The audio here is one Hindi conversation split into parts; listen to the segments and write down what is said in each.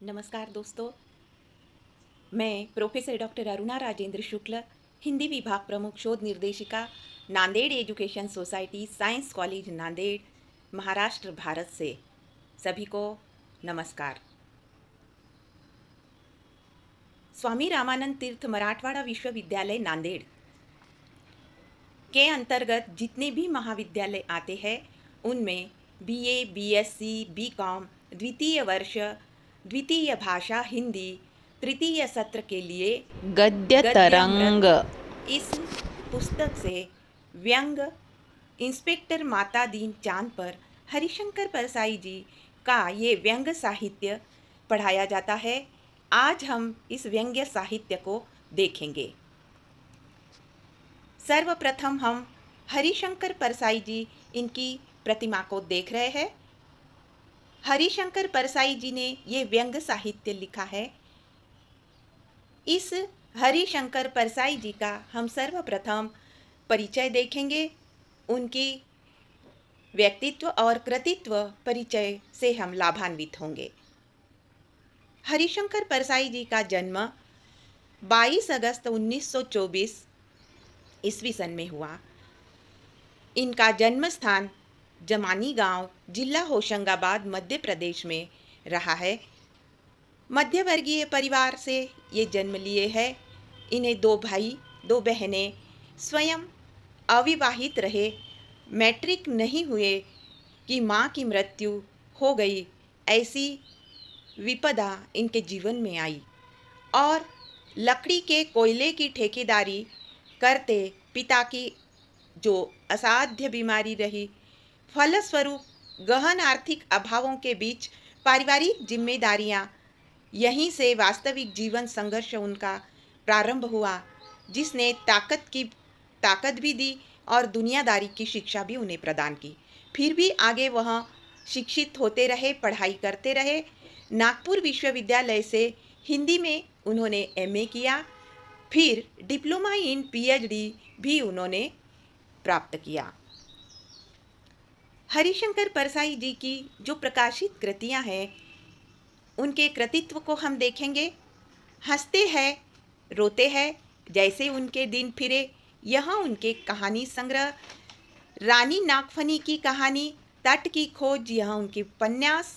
नमस्कार दोस्तों, मैं प्रोफेसर डॉक्टर अरुणा राजेंद्र शुक्ल, हिंदी विभाग प्रमुख शोध निर्देशिका, Nanded education society science college Nanded, Maharashtra, Bharat से सभी को नमस्कार। स्वामी रामानंद तीर्थ मराठवाड़ा विश्वविद्यालय नांदेड़ के अंतर्गत जितने भी महाविद्यालय आते हैं उनमें बीए, बीएससी, बीकॉम, द्वितीय वर्ष, द्वितीय भाषा हिंदी, तृतीय सत्र के लिए गद्य तरंग। गद्यामृत इस पुस्तक से व्यंग इंस्पेक्टर माता दीन चांद पर हरिशंकर परसाई जी का ये व्यंग साहित्य पढ़ाया जाता है। आज हम इस व्यंग्य साहित्य को देखेंगे। सर्वप्रथम हम हरिशंकर परसाई जी इनकी प्रतिमा को देख रहे हैं। हरिशंकर परसाई जी ने ये व्यंग साहित्य लिखा है। इस हरिशंकर परसाई जी का हम सर्वप्रथम परिचय देखेंगे। उनकी व्यक्तित्व और कृतित्व परिचय से हम लाभान्वित होंगे। हरिशंकर परसाई जी का जन्म 22 अगस्त 1924 ईस्वी सन में हुआ। इनका जन्म स्थान जमानी गांव, जिला होशंगाबाद, मध्य प्रदेश में रहा है। मध्यवर्गीय परिवार से ये जन्म लिए हैं। इन्हें 2 भाई 2 बहनें, स्वयं अविवाहित रहे। मैट्रिक नहीं हुए कि माँ की मृत्यु हो गई, ऐसी विपदा इनके जीवन में आई और लकड़ी के कोयले की ठेकेदारी करते पिता की जो असाध्य बीमारी रही, फलस्वरूप गहन आर्थिक अभावों के बीच पारिवारिक जिम्मेदारियां, यहीं से वास्तविक जीवन संघर्ष उनका प्रारंभ हुआ, जिसने ताकत भी दी और दुनियादारी की शिक्षा भी उन्हें प्रदान की। फिर भी आगे वह शिक्षित होते रहे, पढ़ाई करते रहे। नागपुर विश्वविद्यालय से हिंदी में उन्होंने एमए किया, फिर डिप्लोमा इन पीएचडी भी उन्होंने प्राप्त किया। हरिशंकर परसाई जी की जो प्रकाशित कृतियां हैं, उनके कृतित्व को हम देखेंगे। हंसते हैं, रोते हैं, जैसे उनके दिन फिरे, यहाँ उनके कहानी संग्रह। रानी नागफनी की कहानी, तट की खोज, यहाँ उनके उपन्यास।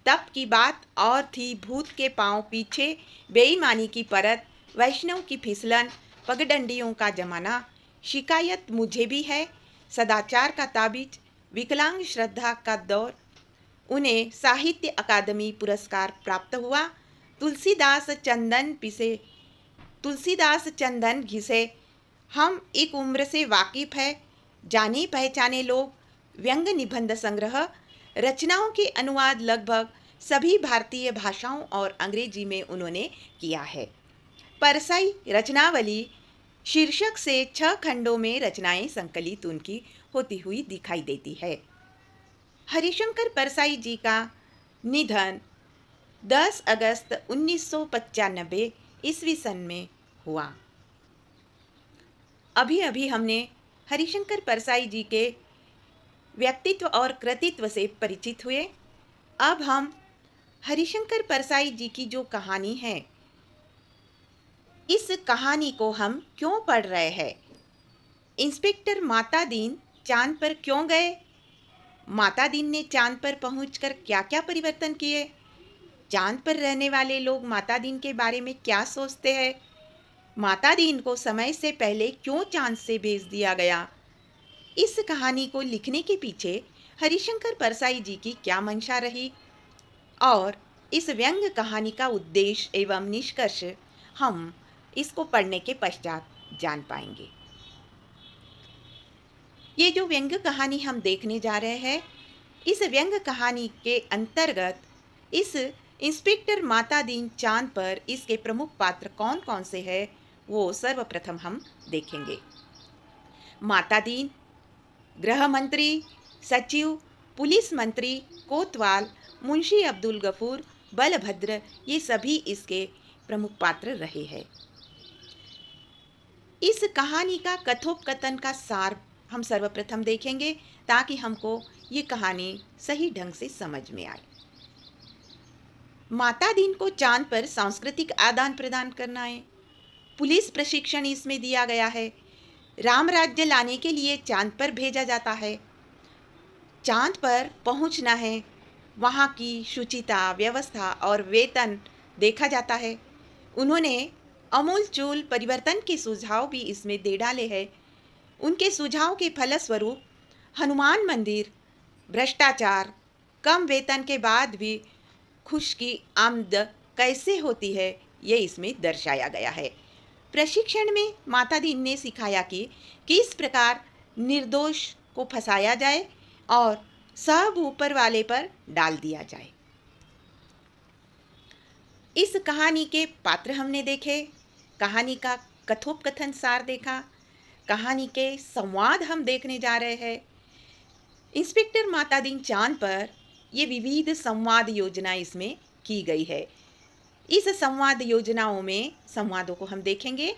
तप की बात और थी, भूत के पांव पीछे, बेईमानी की परत, वैष्णव की फिसलन, पगडंडियों का जमाना, शिकायत मुझे भी है, सदाचार का ताबीज, विकलांग श्रद्धा का दौर। उन्हें साहित्य अकादमी पुरस्कार प्राप्त हुआ। तुलसीदास चंदन घिसे, हम एक उम्र से वाकिफ है, जाने पहचाने लोग, व्यंग निबंध संग्रह। रचनाओं के अनुवाद लगभग सभी भारतीय भाषाओं और अंग्रेजी में उन्होंने किया है। परसाई रचनावली शीर्षक से 6 खंडों में रचनाएं संकलित उनकी होती हुई दिखाई देती है। हरिशंकर परसाई जी का निधन 10 अगस्त 1995 ईस्वी सन में हुआ। अभी अभी हमने हरिशंकर परसाई जी के व्यक्तित्व और कृतित्व से परिचित हुए। अब हम हरिशंकर परसाई जी की जो कहानी है, इस कहानी को हम क्यों पढ़ रहे हैं, इंस्पेक्टर माता दीन चांद पर क्यों गए, माता दीन ने चांद पर पहुंचकर क्या क्या परिवर्तन किए, चांद पर रहने वाले लोग माता दीन के बारे में क्या सोचते हैं, माता दीन को समय से पहले क्यों चांद से भेज दिया गया। इस कहानी को लिखने के पीछे हरिशंकर परसाई जी की क्या मंशा रही और इस व्यंग कहानी का उद्देश्य एवं निष्कर्ष हम इसको पढ़ने के पश्चात जान पाएंगे। ये जो व्यंग कहानी हम देखने जा रहे हैं, इस व्यंग कहानी के अंतर्गत इस इंस्पेक्टर माता दीन चांद पर इसके प्रमुख पात्र कौन कौन से हैं, वो सर्वप्रथम हम देखेंगे। माता दीन गृह मंत्री, सचिव, पुलिस मंत्री, कोतवाल, मुंशी अब्दुल गफूर, बलभद्र, ये सभी इसके प्रमुख पात्र रहे हैं। इस कहानी का कथोपकथन का सार हम सर्वप्रथम देखेंगे ताकि हमको ये कहानी सही ढंग से समझ में आए। माता दीन को चांद पर सांस्कृतिक आदान प्रदान करना है। पुलिस प्रशिक्षण इसमें दिया गया है। राम राज्य लाने के लिए चांद पर भेजा जाता है। चांद पर पहुंचना है, वहाँ की शुचिता, व्यवस्था और वेतन देखा जाता है। उन्होंने अमूलचूल परिवर्तन के सुझाव भी इसमें दे डाले हैं। उनके सुझाव के फलस्वरूप हनुमान मंदिर, भ्रष्टाचार, कम वेतन के बाद भी खुश की आमद कैसे होती है, ये इसमें दर्शाया गया है। प्रशिक्षण में माता दीन ने सिखाया कि किस प्रकार निर्दोष को फंसाया जाए और सब ऊपर वाले पर डाल दिया जाए। इस कहानी के पात्र हमने देखे, कहानी का कथोपकथन सार देखा, कहानी के संवाद हम देखने जा रहे हैं। इंस्पेक्टर माता दीन चांद पर ये विविध संवाद योजना इसमें की गई है। इस संवाद योजनाओं में संवादों को हम देखेंगे।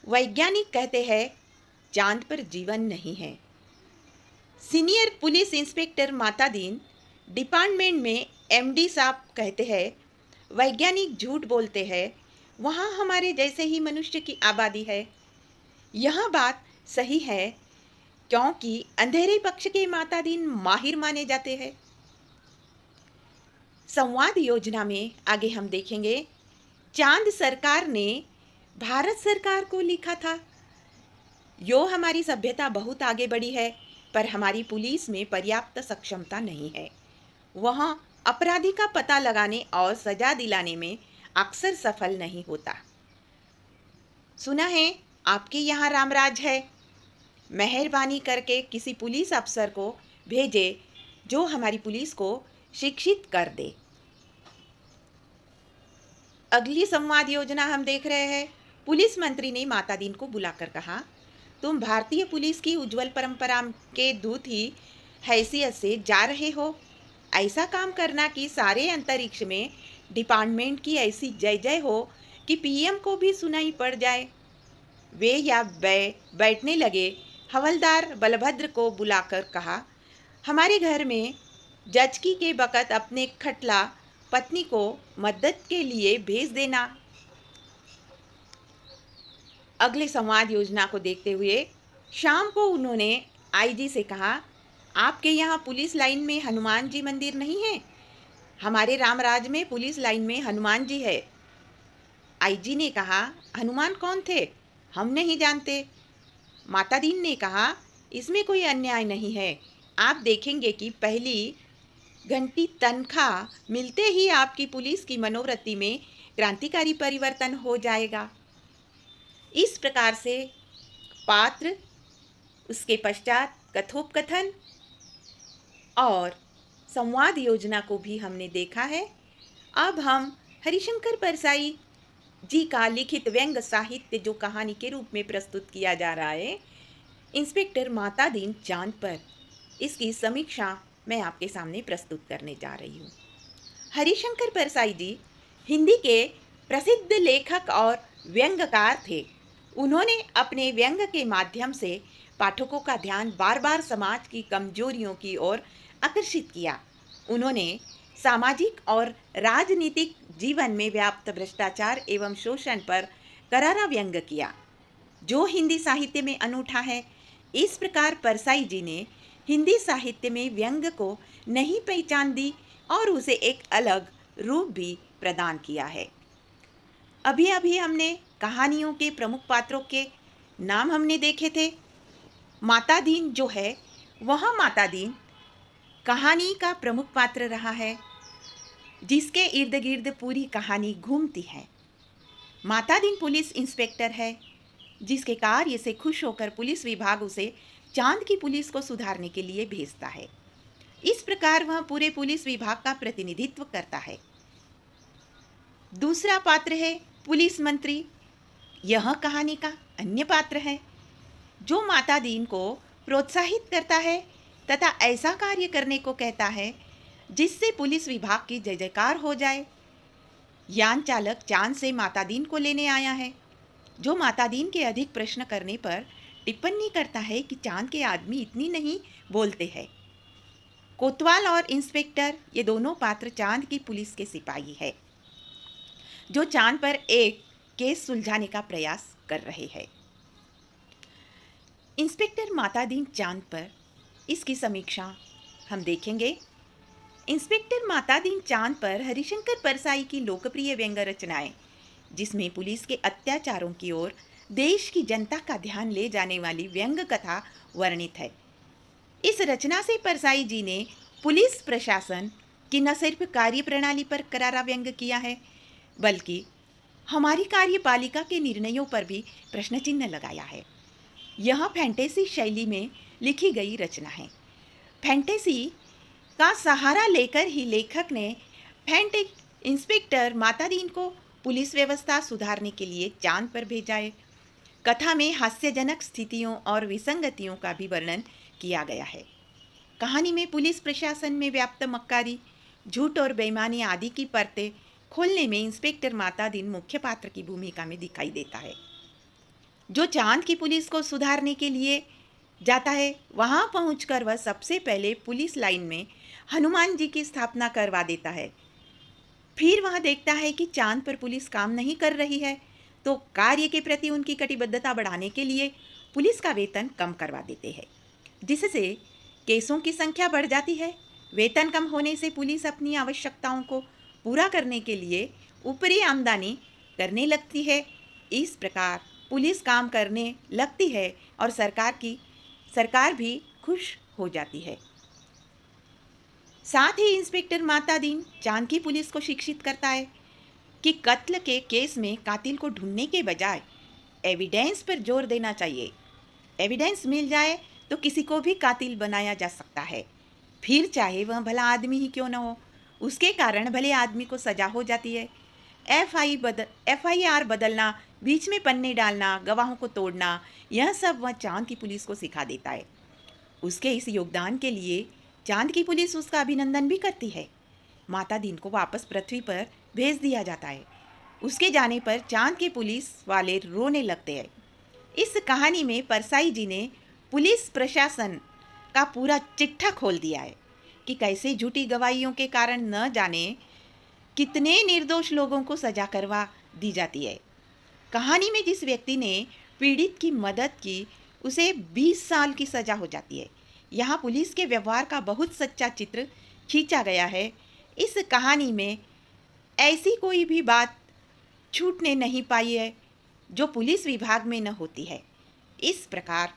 वैज्ञानिक कहते हैं चांद पर जीवन नहीं है। सीनियर पुलिस इंस्पेक्टर माता दीन डिपार्टमेंट में एमडी साहब कहते हैं वैज्ञानिक झूठ बोलते हैं, वहाँ हमारे जैसे ही मनुष्य की आबादी है। यह बात सही है क्योंकि अंधेरे पक्ष के माता दीन माहिर माने जाते हैं। संवाद योजना में आगे हम देखेंगे चांद सरकार ने भारत सरकार को लिखा था, यो हमारी सभ्यता बहुत आगे बढ़ी है पर हमारी पुलिस में पर्याप्त सक्षमता नहीं है। वह अपराधी का पता लगाने और सजा दिलाने में अक्सर सफल नहीं होता। सुना है आपके यहाँ रामराज है, मेहरबानी करके किसी पुलिस अफसर को भेजे जो हमारी पुलिस को शिक्षित कर दे। अगली संवाद योजना हम देख रहे हैं। पुलिस मंत्री ने माता दीन को बुलाकर कहा, तुम भारतीय पुलिस की उज्जवल परंपरा के दूत ही हैसियत से जा रहे हो। ऐसा काम करना कि सारे अंतरिक्ष में डिपार्टमेंट की ऐसी जय जय हो कि पीएम को भी सुनाई पड़ जाए। वे या बैठने लगे। हवलदार बलभद्र को बुलाकर कहा, हमारे घर में जचकी के बखत अपने खटला पत्नी को मदद के लिए भेज देना। अगले संवाद योजना को देखते हुए शाम को उन्होंने आईजी से कहा, आपके यहाँ पुलिस लाइन में हनुमान जी मंदिर नहीं है? हमारे रामराज में पुलिस लाइन में हनुमान जी है। आईजी ने कहा, हनुमान कौन थे? हम नहीं जानते। माता दीन ने कहा, इसमें कोई अन्याय नहीं है। आप देखेंगे कि पहली घंटी तनख्वाह मिलते ही आपकी पुलिस की मनोवृत्ति में क्रांतिकारी परिवर्तन हो जाएगा। इस प्रकार से पात्र, उसके पश्चात कथोपकथन और संवाद योजना को भी हमने देखा है। अब हम हरिशंकर परसाई जी का लिखित व्यंग साहित्य जो कहानी के रूप में प्रस्तुत किया जा रहा है, इंस्पेक्टर माता दीन चांद पर, इसकी समीक्षा मैं आपके सामने प्रस्तुत करने जा रही हूँ। हरिशंकर परसाई जी हिंदी के प्रसिद्ध लेखक और व्यंग्यकार थे। उन्होंने अपने व्यंग के माध्यम से पाठकों का ध्यान बार बार समाज की कमजोरियों की ओर आकर्षित किया। उन्होंने सामाजिक और राजनीतिक जीवन में व्याप्त भ्रष्टाचार एवं शोषण पर करारा व्यंग किया, जो हिंदी साहित्य में अनूठा है। इस प्रकार परसाई जी ने हिंदी साहित्य में व्यंग को नई पहचान दी और उसे एक अलग रूप भी प्रदान किया है। अभी अभी हमने कहानियों के प्रमुख पात्रों के नाम हमने देखे थे। माता दीन जो है वह माता दीन कहानी का प्रमुख पात्र रहा है, जिसके इर्द गिर्द पूरी कहानी घूमती है। माता दीन पुलिस इंस्पेक्टर है, जिसके कार्य से खुश होकर पुलिस विभाग उसे चांद की पुलिस को सुधारने के लिए भेजता है। इस प्रकार वह पूरे पुलिस विभाग का प्रतिनिधित्व करता है। दूसरा पात्र है पुलिस मंत्री। यह कहानी का अन्य पात्र है, जो माता दीन को प्रोत्साहित करता है तथा ऐसा कार्य करने को कहता है जिससे पुलिस विभाग की जय जयकार हो जाए। यान चालक चांद से माता दीन को लेने आया है, जो माता दीन के अधिक प्रश्न करने पर टिप्पणी करता है कि चांद के आदमी इतनी नहीं बोलते हैं। कोतवाल और इंस्पेक्टर ये दोनों पात्र चांद की पुलिस के सिपाही है जो चांद पर एक केस सुलझाने का प्रयास कर रहे हैं। इंस्पेक्टर मातादीन चांद पर इसकी समीक्षा हम देखेंगे। इंस्पेक्टर मातादीन चांद पर हरिशंकर परसाई की लोकप्रिय व्यंग रचनाएं, जिसमें पुलिस के अत्याचारों की ओर देश की जनता का ध्यान ले जाने वाली व्यंग कथा वर्णित है। इस रचना से परसाई जी ने पुलिस प्रशासन की न सिर्फ कार्य प्रणाली पर करारा व्यंग किया है, बल्कि हमारी कार्यपालिका के निर्णयों पर भी प्रश्न चिन्ह लगाया है। यह फैंटेसी शैली में लिखी गई रचना है। फैंटेसी का सहारा लेकर ही लेखक ने इंस्पेक्टर मातादीन को पुलिस व्यवस्था सुधारने के लिए चांद पर भेजा है। कथा में हास्यजनक स्थितियों और विसंगतियों का भी वर्णन किया गया है। कहानी में पुलिस प्रशासन में व्याप्त मक्कारी, झूठ और बेईमानी आदि की परतें खोलने में इंस्पेक्टर मातादीन मुख्य पात्र की भूमिका में दिखाई देता है। जो चांद की पुलिस को सुधारने के लिए जाता है, वहां पहुंचकर वह सबसे पहले पुलिस लाइन में हनुमान जी की स्थापना करवा देता है। फिर वह देखता है कि चांद पर पुलिस काम नहीं कर रही है, तो कार्य के प्रति उनकी कटिबद्धता बढ़ाने के लिए पुलिस का वेतन कम करवा देते हैं, जिससे केसों की संख्या बढ़ जाती है। वेतन कम होने से पुलिस अपनी आवश्यकताओं को पूरा करने के लिए ऊपरी आमदनी करने लगती है। इस प्रकार पुलिस काम करने लगती है और सरकार भी खुश हो जाती है। साथ ही इंस्पेक्टर मातादीन चांद की पुलिस को शिक्षित करता है कि कत्ल के केस में कातिल को ढूंढने के बजाय एविडेंस पर जोर देना चाहिए। एविडेंस मिल जाए तो किसी को भी कातिल बनाया जा सकता है, फिर चाहे वह भला आदमी ही क्यों न हो। उसके कारण भले आदमी को सजा हो जाती है। FIR बदलना, बीच में पन्ने डालना, गवाहों को तोड़ना, यह सब वह चांद की पुलिस को सिखा देता है। उसके इस योगदान के लिए चांद की पुलिस उसका अभिनंदन भी करती है। मातादीन को वापस पृथ्वी पर भेज दिया जाता है। उसके जाने पर चांद के पुलिस वाले रोने लगते हैं। इस कहानी में परसाई जी ने पुलिस प्रशासन का पूरा चिट्ठा खोल दिया है कि कैसे झूठी गवाहियों के कारण न जाने कितने निर्दोष लोगों को सजा करवा दी जाती है। कहानी में जिस व्यक्ति ने पीड़ित की मदद की, उसे 20 साल की सजा हो जाती है। यहाँ पुलिस के व्यवहार का बहुत सच्चा चित्र खींचा गया है। इस कहानी में ऐसी कोई भी बात छूटने नहीं पाई है जो पुलिस विभाग में न होती है। इस प्रकार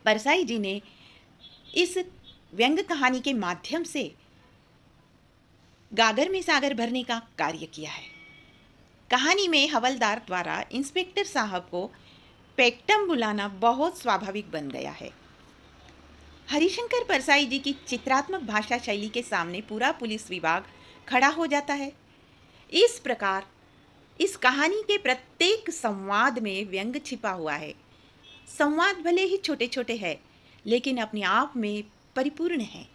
परसाई जी ने इस व्यंग कहानी के माध्यम से गागर में सागर भरने का कार्य किया है। कहानी में हवलदार द्वारा इंस्पेक्टर साहब को पेक्टम बुलाना बहुत स्वाभाविक बन गया है। हरिशंकर परसाई जी की चित्रात्मक भाषा शैली के सामने पूरा पुलिस विभाग खड़ा हो जाता है। इस प्रकार इस कहानी के प्रत्येक संवाद में व्यंग छिपा हुआ है। संवाद भले ही छोटे छोटे हैं, लेकिन अपने आप में परिपूर्ण है।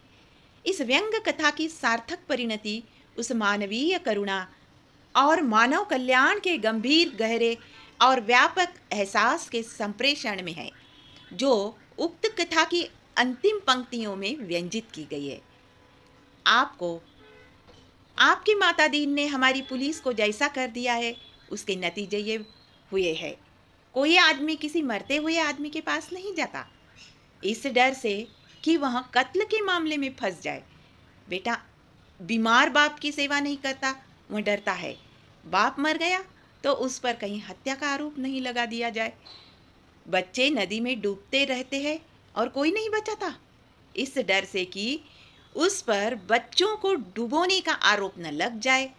इस व्यंग कथा की सार्थक परिणति उस मानवीय करुणा और मानव कल्याण के गंभीर, गहरे और व्यापक एहसास के संप्रेषण में है, जो उक्त कथा की अंतिम पंक्तियों में व्यंजित की गई है। आपको आपकी मातादीन ने हमारी पुलिस को जैसा कर दिया है, उसके नतीजे ये हुए हैं। कोई आदमी किसी मरते हुए आदमी के पास नहीं जाता, इस डर से कि वह कत्ल के मामले में फंस जाए। बेटा बीमार बाप की सेवा नहीं करता, वह डरता है बाप मर गया तो उस पर कहीं हत्या का आरोप नहीं लगा दिया जाए। बच्चे नदी में डूबते रहते हैं और कोई नहीं बचाता, इस डर से कि उस पर बच्चों को डुबोने का आरोप न लग जाए।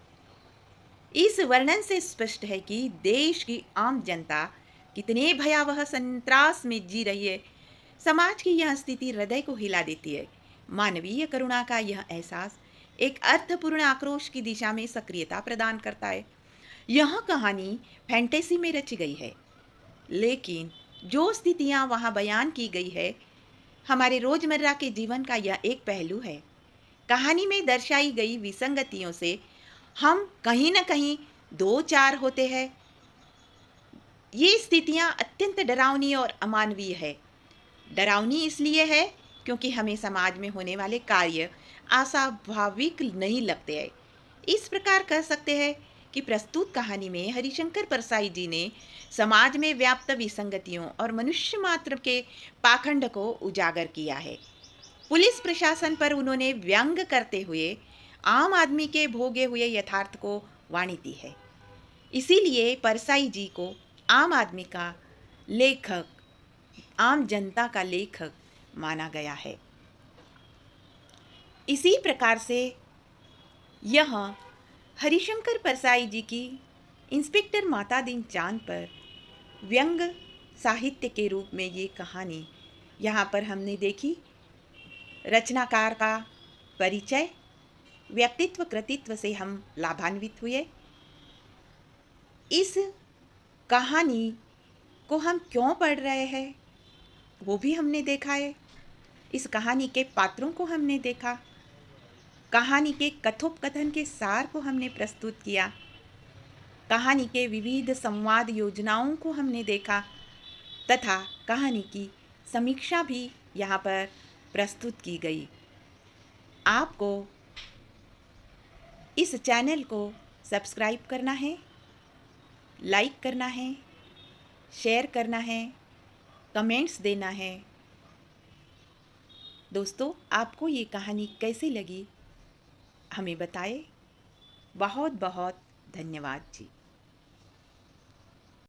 इस वर्णन से स्पष्ट है कि देश की आम जनता कितने भयावह संत्रास में जी रही है। समाज की यह स्थिति हृदय को हिला देती है। मानवीय करुणा का यह एहसास एक अर्थपूर्ण आक्रोश की दिशा में सक्रियता प्रदान करता है। यह कहानी फैंटेसी में रची गई है, लेकिन जो स्थितियां वहां बयान की गई है, हमारे रोजमर्रा के जीवन का यह एक पहलू है। कहानी में दर्शाई गई विसंगतियों से हम कहीं न कहीं दो चार होते हैं। ये स्थितियां अत्यंत डरावनी और अमानवीय है। डरावनी इसलिए है क्योंकि हमें समाज में होने वाले कार्य अस्वाभाविक नहीं लगते हैं। इस प्रकार कह सकते हैं कि प्रस्तुत कहानी में हरिशंकर परसाई जी ने समाज में व्याप्त विसंगतियों और मनुष्य मात्र के पाखंड को उजागर किया है। पुलिस प्रशासन पर उन्होंने व्यंग करते हुए आम आदमी के भोगे हुए यथार्थ को वाणी दी है। इसीलिए परसाई जी को आम आदमी का लेखक, आम जनता का लेखक माना गया है। इसी प्रकार से यह हरिशंकर परसाई जी की इंस्पेक्टर माता दीन चांद पर व्यंग साहित्य के रूप में ये कहानी यहाँ पर हमने देखी। रचनाकार का परिचय, व्यक्तित्व कृतित्व से हम लाभान्वित हुए। इस कहानी को हम क्यों पढ़ रहे हैं वो भी हमने देखा है। इस कहानी के पात्रों को हमने देखा, कहानी के कथोपकथन के सार को हमने प्रस्तुत किया, कहानी के विविध संवाद योजनाओं को हमने देखा तथा कहानी की समीक्षा भी यहाँ पर प्रस्तुत की गई। आपको इस चैनल को सब्सक्राइब करना है, लाइक करना है, शेयर करना है, कमेंट्स देना है। दोस्तों, आपको ये कहानी कैसी लगी हमें बताएं। बहुत बहुत धन्यवाद जी।